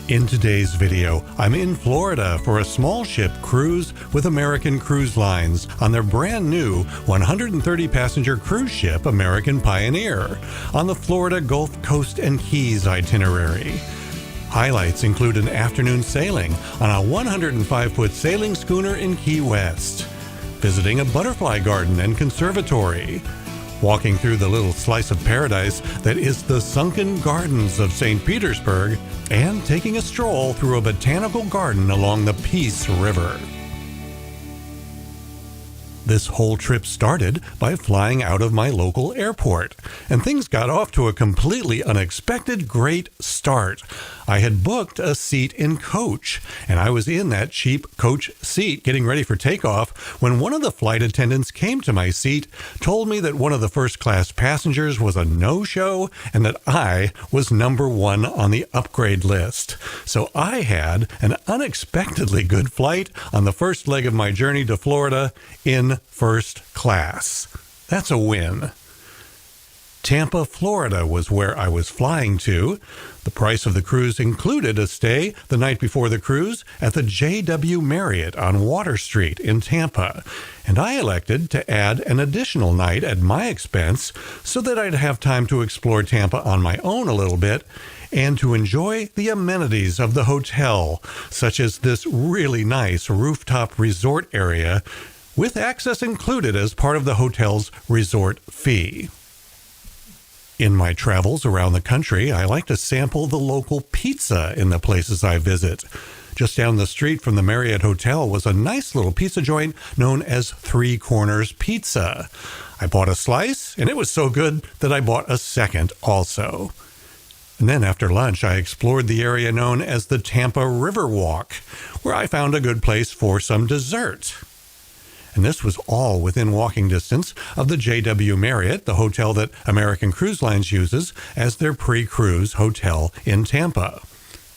In today's video, I'm in Florida for a small ship cruise with American Cruise Lines on their brand new 130-passenger cruise ship American Pioneer on the Florida Gulf Coast and Keys itinerary. Highlights include an afternoon sailing on a 105-foot sailing schooner in Key West, visiting a butterfly garden and conservatory, walking through the little slice of paradise that is the Sunken Gardens of St. Petersburg, and taking a stroll through a botanical garden along the Peace River. This whole trip started by flying out of my local airport, and things got off to a completely unexpected great start. I had booked a seat in coach, and I was in that cheap coach seat getting ready for takeoff when one of the flight attendants came to my seat, told me that one of the first-class passengers was a no-show, and that I was number one on the upgrade list. So I had an unexpectedly good flight on the first leg of my journey to Florida in first class. That's a win. Tampa, Florida was where I was flying to. The price of the cruise included a stay the night before the cruise at the JW Marriott on Water Street in Tampa, and I elected to add an additional night at my expense so that I'd have time to explore Tampa on my own a little bit and to enjoy the amenities of the hotel, such as this really nice rooftop resort area with access included as part of the hotel's resort fee. In my travels around the country, I like to sample the local pizza in the places I visit. Just down the street from the Marriott Hotel was a nice little pizza joint known as Three Corners Pizza. I bought a slice, and it was so good that I bought a second also. And then after lunch, I explored the area known as the Tampa Riverwalk, where I found a good place for some dessert. And this was all within walking distance of the JW Marriott, the hotel that American Cruise Lines uses as their pre-cruise hotel in Tampa.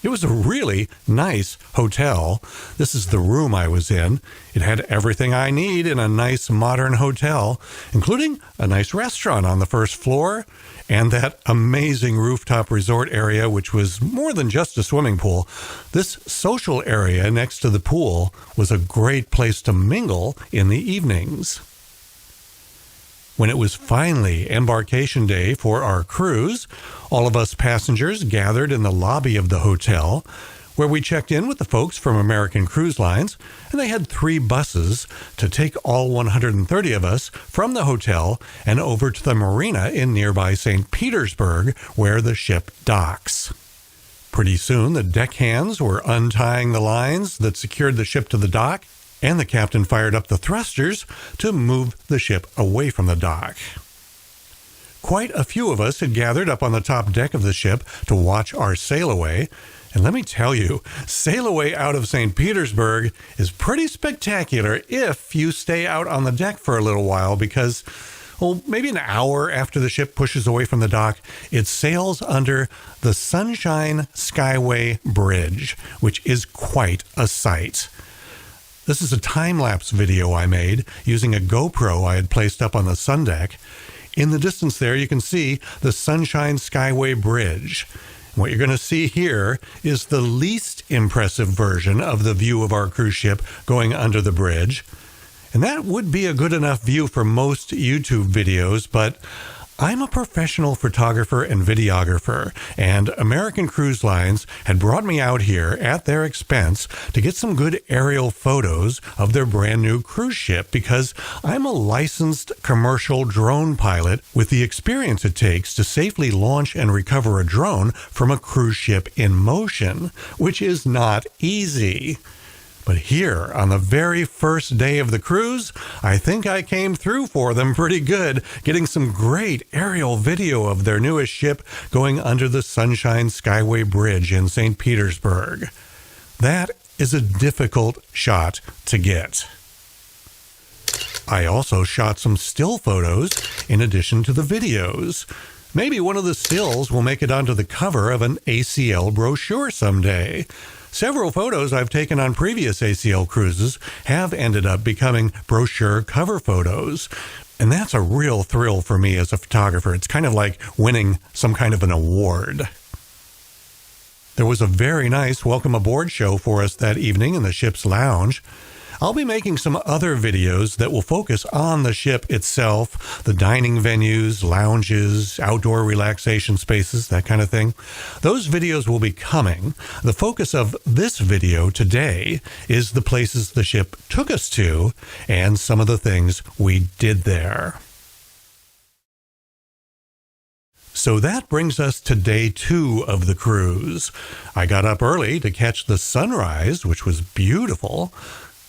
It was a really nice hotel. This is the room I was in. It had everything I need in a nice modern hotel, including a nice restaurant on the first floor and that amazing rooftop resort area, which was more than just a swimming pool. This social area next to the pool was a great place to mingle in the evenings. When it was finally embarkation day for our cruise, all of us passengers gathered in the lobby of the hotel, where we checked in with the folks from American Cruise Lines, and they had 3 buses to take all 130 of us from the hotel and over to the marina in nearby St. Petersburg, where the ship docks. Pretty soon, the deckhands were untying the lines that secured the ship to the dock, and the captain fired up the thrusters to move the ship away from the dock. Quite a few of us had gathered up on the top deck of the ship to watch our sail away, and let me tell you, sail away out of St. Petersburg is pretty spectacular if you stay out on the deck for a little while because, maybe an hour after the ship pushes away from the dock, it sails under the Sunshine Skyway Bridge, which is quite a sight. This is a time-lapse video I made using a GoPro I had placed up on the sun deck. In the distance there, you can see the Sunshine Skyway Bridge. What you're going to see here is the least impressive version of the view of our cruise ship going under the bridge. And that would be a good enough view for most YouTube videos, but I'm a professional photographer and videographer, and American Cruise Lines had brought me out here at their expense to get some good aerial photos of their brand new cruise ship because I'm a licensed commercial drone pilot with the experience it takes to safely launch and recover a drone from a cruise ship in motion, which is not easy. But here, on the very first day of the cruise, I think I came through for them pretty good, getting some great aerial video of their newest ship going under the Sunshine Skyway Bridge in St. Petersburg. That is a difficult shot to get. I also shot some still photos in addition to the videos. Maybe one of the stills will make it onto the cover of an ACL brochure someday. Several photos I've taken on previous ACL cruises have ended up becoming brochure cover photos. And that's a real thrill for me as a photographer. It's kind of like winning some kind of an award. There was a very nice welcome aboard show for us that evening in the ship's lounge. I'll be making some other videos that will focus on the ship itself, the dining venues, lounges, outdoor relaxation spaces, that kind of thing. Those videos will be coming. The focus of this video today is the places the ship took us to and some of the things we did there. So that brings us to day 2 of the cruise. I got up early to catch the sunrise, which was beautiful.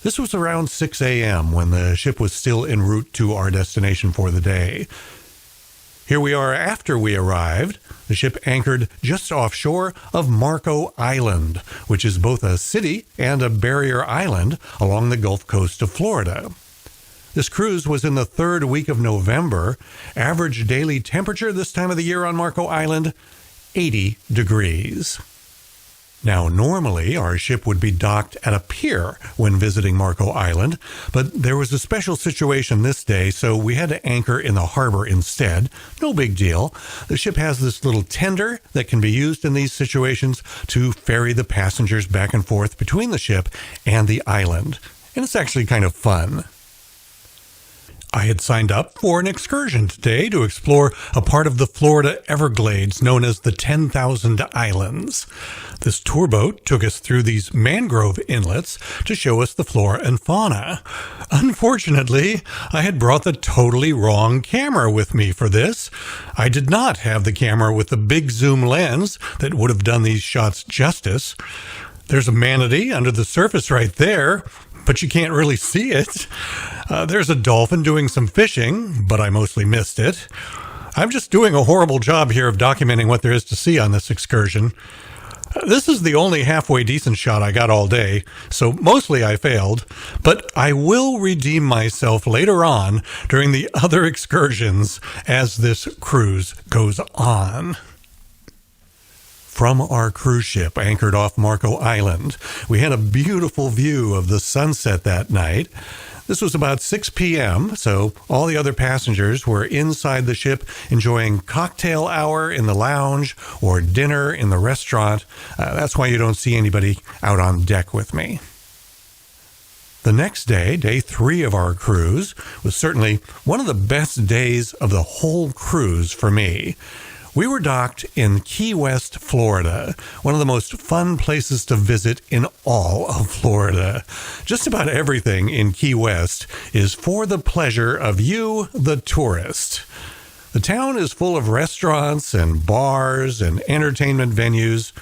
This was around 6 a.m. when the ship was still en route to our destination for the day. Here we are after we arrived. The ship anchored just offshore of Marco Island, which is both a city and a barrier island along the Gulf Coast of Florida. This cruise was in the 3rd week of November. Average daily temperature this time of the year on Marco Island, 80 degrees. Now, normally, our ship would be docked at a pier when visiting Marco Island, but there was a special situation this day, so we had to anchor in the harbor instead. No big deal. The ship has this little tender that can be used in these situations to ferry the passengers back and forth between the ship and the island, and it's actually kind of fun. I had signed up for an excursion today to explore a part of the Florida Everglades known as the 10,000 Islands. This tour boat took us through these mangrove inlets to show us the flora and fauna. Unfortunately, I had brought the totally wrong camera with me for this. I did not have the camera with the big zoom lens that would have done these shots justice. There's a manatee under the surface right there, but you can't really see it. There's a dolphin doing some fishing, but I mostly missed it. I'm just doing a horrible job here of documenting what there is to see on this excursion. This is the only halfway decent shot I got all day, so mostly I failed, but I will redeem myself later on during the other excursions as this cruise goes on. From our cruise ship anchored off Marco Island, we had a beautiful view of the sunset that night. This was about 6 p.m., so all the other passengers were inside the ship enjoying cocktail hour in the lounge or dinner in the restaurant. That's why you don't see anybody out on deck with me. The next day, day 3 of our cruise, was certainly one of the best days of the whole cruise for me. We were docked in Key West, Florida, one of the most fun places to visit in all of Florida. Just about everything in Key West is for the pleasure of you, the tourist. The town is full of restaurants and bars and entertainment venues.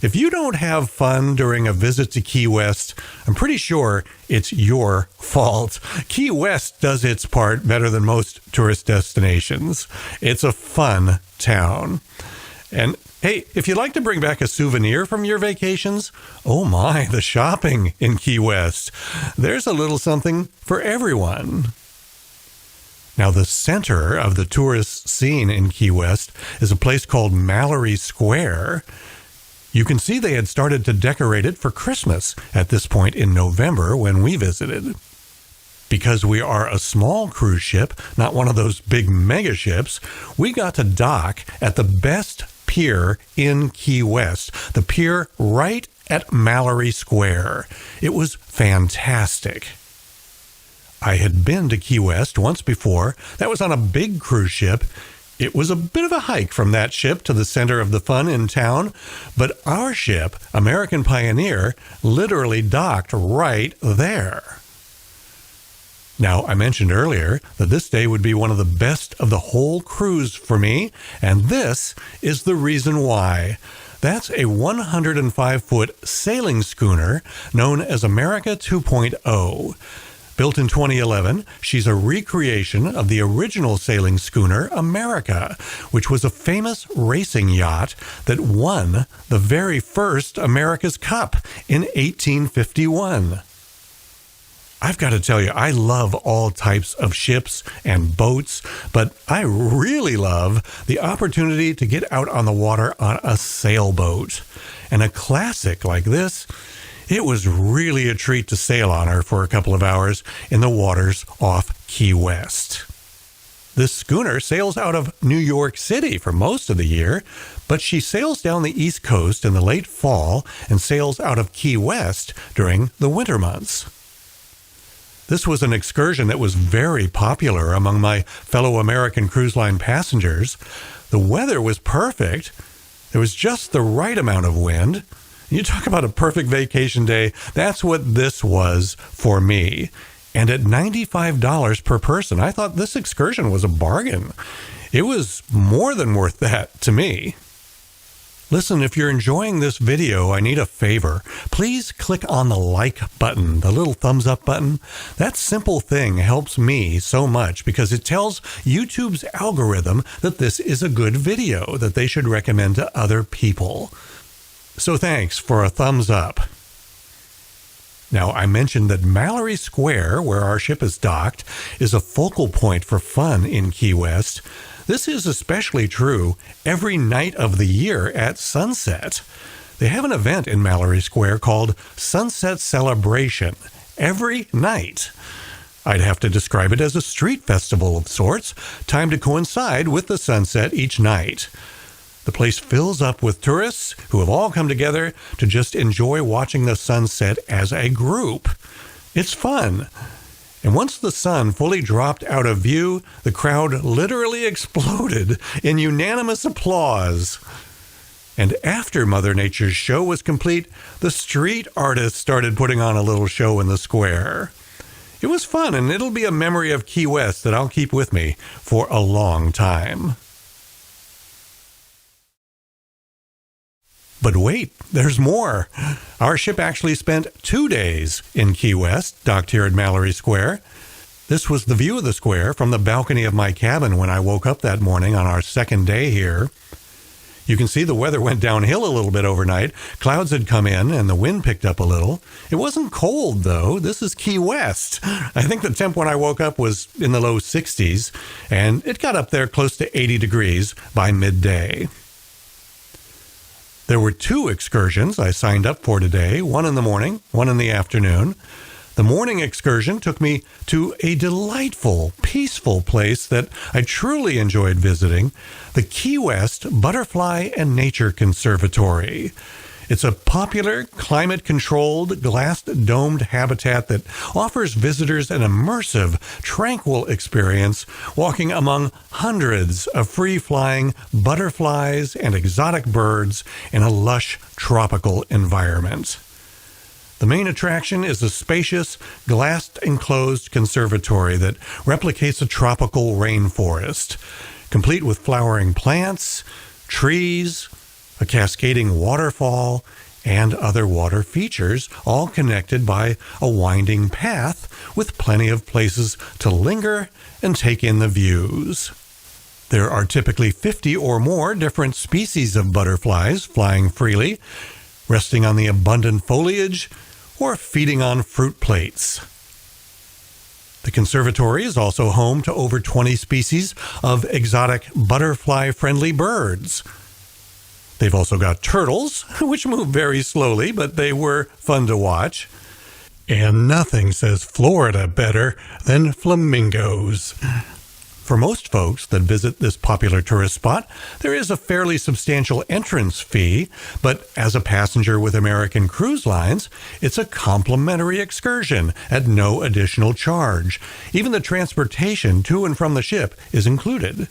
If you don't have fun during a visit to Key West, I'm pretty sure it's your fault. Key West does its part better than most tourist destinations. It's a fun town. And hey, if you'd like to bring back a souvenir from your vacations, oh my, the shopping in Key West. There's a little something for everyone. Now, the center of the tourist scene in Key West is a place called Mallory Square. You can see they had started to decorate it for Christmas at this point in November when we visited. Because we are a small cruise ship, not one of those big mega ships, we got to dock at the best pier in Key West, the pier right at Mallory Square. It was fantastic. I had been to Key West once before. That was on a big cruise ship. It was a bit of a hike from that ship to the center of the fun in town, but our ship, American Pioneer, literally docked right there. Now, I mentioned earlier that this day would be one of the best of the whole cruise for me, and this is the reason why. That's a 105-foot sailing schooner known as America 2.0. Built in 2011, she's a recreation of the original sailing schooner America, which was a famous racing yacht that won the very first America's Cup in 1851. I've got to tell you, I love all types of ships and boats, but I really love the opportunity to get out on the water on a sailboat. And a classic like this, it was really a treat to sail on her for a couple of hours in the waters off Key West. This schooner sails out of New York City for most of the year, but she sails down the East Coast in the late fall and sails out of Key West during the winter months. This was an excursion that was very popular among my fellow American Cruise Line passengers. The weather was perfect. There was just the right amount of wind. You talk about a perfect vacation day. That's what this was for me. And at $95 per person, I thought this excursion was a bargain. It was more than worth that to me. Listen, if you're enjoying this video, I need a favor. Please click on the like button, the little thumbs up button. That simple thing helps me so much because it tells YouTube's algorithm that this is a good video that they should recommend to other people. So thanks for a thumbs up. Now, I mentioned that Mallory Square, where our ship is docked, is a focal point for fun in Key West. This is especially true every night of the year at sunset. They have an event in Mallory Square called Sunset Celebration every night. I'd have to describe it as a street festival of sorts, timed to coincide with the sunset each night. The place fills up with tourists who have all come together to just enjoy watching the sunset as a group. It's fun. And once the sun fully dropped out of view, the crowd literally exploded in unanimous applause. And after Mother Nature's show was complete, the street artists started putting on a little show in the square. It was fun, and it'll be a memory of Key West that I'll keep with me for a long time. But wait, there's more. Our ship actually spent 2 days in Key West, docked here at Mallory Square. This was the view of the square from the balcony of my cabin when I woke up that morning on our second day here. You can see the weather went downhill a little bit overnight. Clouds had come in and the wind picked up a little. It wasn't cold, though. This is Key West. I think the temp when I woke up was in the low 60s, and it got up there close to 80 degrees by midday. There were 2 excursions I signed up for today, one in the morning, one in the afternoon. The morning excursion took me to a delightful, peaceful place that I truly enjoyed visiting, the Key West Butterfly and Nature Conservatory. It's a popular, climate-controlled, glass-domed habitat that offers visitors an immersive, tranquil experience walking among hundreds of free-flying butterflies and exotic birds in a lush, tropical environment. The main attraction is a spacious, glass-enclosed conservatory that replicates a tropical rainforest, complete with flowering plants, trees, a cascading waterfall, and other water features, all connected by a winding path with plenty of places to linger and take in the views. There are typically 50 or more different species of butterflies flying freely, resting on the abundant foliage, or feeding on fruit plates. The conservatory is also home to over 20 species of exotic butterfly-friendly birds. They've also got turtles, which move very slowly, but they were fun to watch. And nothing says Florida better than flamingos. For most folks that visit this popular tourist spot, there is a fairly substantial entrance fee, but as a passenger with American Cruise Lines, it's a complimentary excursion at no additional charge. Even the transportation to and from the ship is included.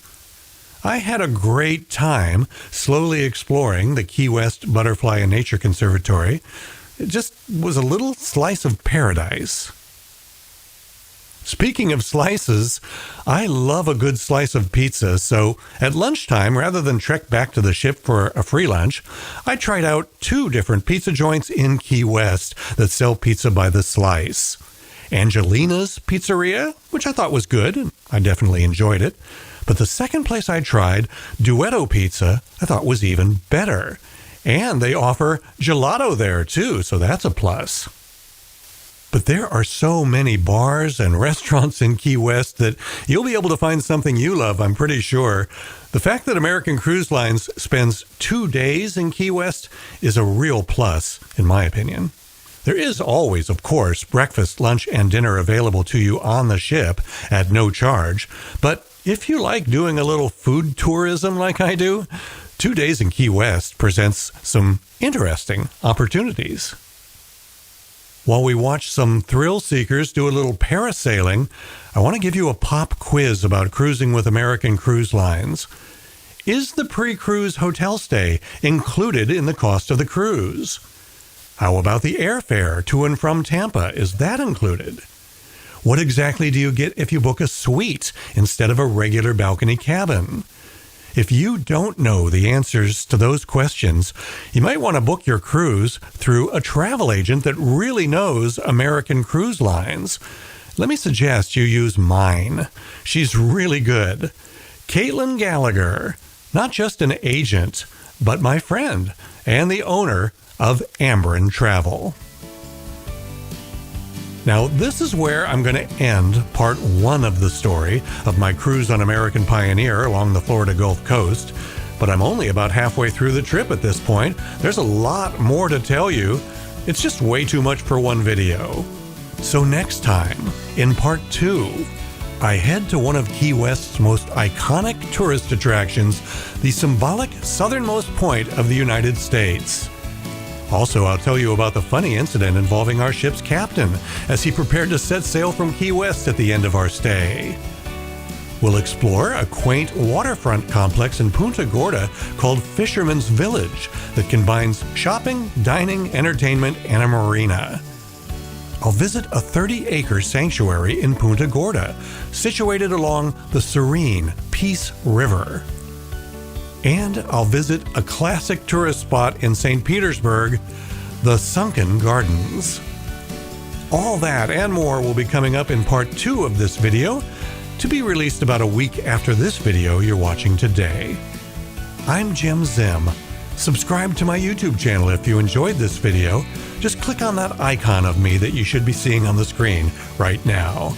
I had a great time slowly exploring the Key West Butterfly and Nature Conservatory. It just was a little slice of paradise. Speaking of slices, I love a good slice of pizza, so at lunchtime, rather than trek back to the ship for a free lunch, I tried out 2 different pizza joints in Key West that sell pizza by the slice. Angelina's Pizzeria, which I thought was good, and I definitely enjoyed it. But the second place I tried, Duetto Pizza, I thought was even better. And they offer gelato there too, so that's a plus. But there are so many bars and restaurants in Key West that you'll be able to find something you love, I'm pretty sure. The fact that American Cruise Lines spends 2 days in Key West is a real plus, in my opinion. There is always, of course, breakfast, lunch, and dinner available to you on the ship at no charge, but If you like doing a little food tourism like I do, 2 days in Key West presents some interesting opportunities. While we watch some thrill seekers do a little parasailing, I want to give you a pop quiz about cruising with American Cruise Lines. Is the pre-cruise hotel stay included in the cost of the cruise? How about the airfare to and from Tampa? Is that included? What exactly do you get if you book a suite instead of a regular balcony cabin? If you don't know the answers to those questions, you might want to book your cruise through a travel agent that really knows American Cruise Lines. Let me suggest you use mine. She's really good. Caitlin Gallagher, not just an agent, but my friend and the owner of Ambrin Travel. Now, this is where I'm going to end part 1 of the story of my cruise on American Pioneer along the Florida Gulf Coast, but I'm only about halfway through the trip at this point. There's a lot more to tell you. It's just way too much for one video. So next time, in part 2, I head to one of Key West's most iconic tourist attractions, the symbolic southernmost point of the United States. Also, I'll tell you about the funny incident involving our ship's captain as he prepared to set sail from Key West at the end of our stay. We'll explore a quaint waterfront complex in Punta Gorda called Fisherman's Village that combines shopping, dining, entertainment, and a marina. I'll visit a 30-acre sanctuary in Punta Gorda, situated along the serene Peace River. And I'll visit a classic tourist spot in St. Petersburg, the Sunken Gardens. All that and more will be coming up in part 2 of this video, to be released about a week after this video you're watching today. I'm Jim Zim. Subscribe to my YouTube channel if you enjoyed this video. Just click on that icon of me that you should be seeing on the screen right now.